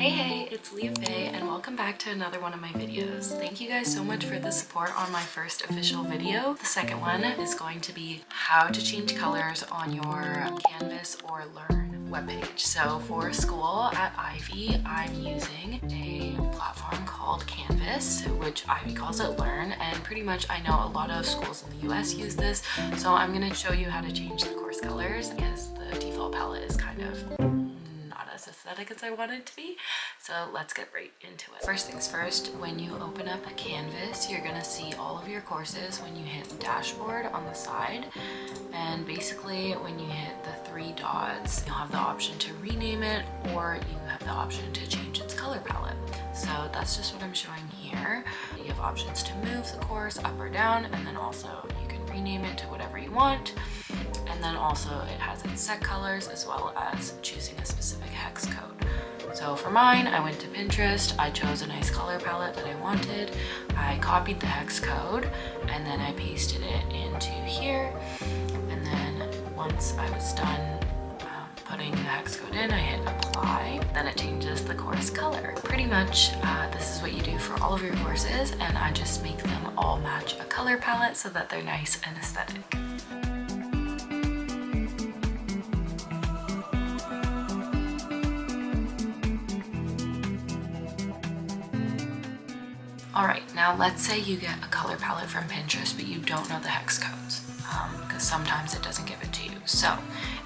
Hey, it's liafei and welcome back to another one of my videos. Thank you guys so much for the support on my first official video. The second one is going to be how to change colors on your Canvas or Learn webpage. So for school at Ivy, I'm using a platform called Canvas, which Ivy calls it Learn, and pretty much I know a lot of schools in the US use this, so I'm going to show you how to change the course colors because the default palette is kind of not as aesthetic as I want it to be. So let's get right into it. First things first, when you open up a Canvas, you're gonna see all of your courses when you hit dashboard on the side, and basically when you hit the three dots, you'll have the option to rename it or you have the option to change its color palette. So that's just what I'm showing here. You have options to move the course up or down, and then also you can rename it to whatever you want. And then also it has its set colors as well as choosing a specific hex code. So for mine, I went to Pinterest, I chose a nice color palette that I wanted, I copied the hex code, and then I pasted it into here. And then once I was done putting the hex code in, I hit apply, then it changes the course color. Pretty much this is what you do for all of your courses, and I just make them all match a color palette so that they're nice and aesthetic. Alright, now let's say you get a color palette from Pinterest but you don't know the hex codes, because sometimes it doesn't give it to you. So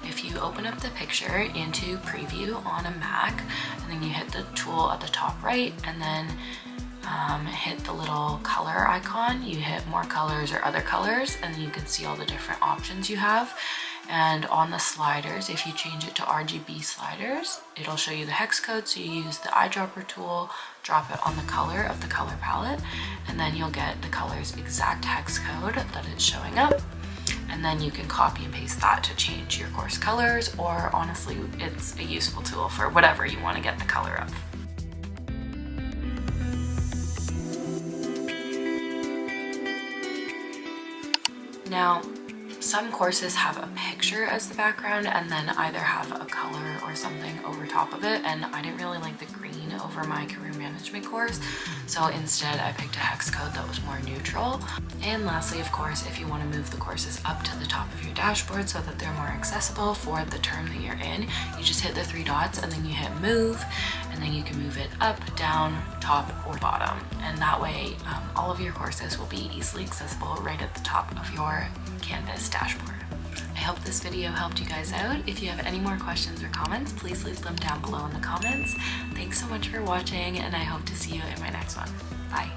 if you open up the picture into preview on a Mac, and then you hit the tool at the top right, and then hit the little color icon, you hit more colors or other colors, and you can see all the different options you have. And on the sliders, if you change it to RGB sliders, it'll show you the hex code, so you use the eyedropper tool, drop it on the color of the color palette, and then you'll get the color's exact hex code that it's showing up. And then you can copy and paste that to change your course colors, or honestly, it's a useful tool for whatever you want to get the color of. Now, some courses have a picture as the background and then either have a color or something over top of it, and I didn't really like the green over my career management course, so instead I picked a hex code that was more neutral. And lastly, of course, if you want to move the courses up to the top of your dashboard so that they're more accessible for the term that you're in, you just hit the three dots and then you hit move, and then you can move it up, down, top, or bottom, and that way all of your courses will be easily accessible right at the top of your Canvas dashboard. I hope this video helped you guys out. If you have any more questions or comments, please leave them down below in the comments. Thanks so much for watching, and I hope to see you in my next one. Bye.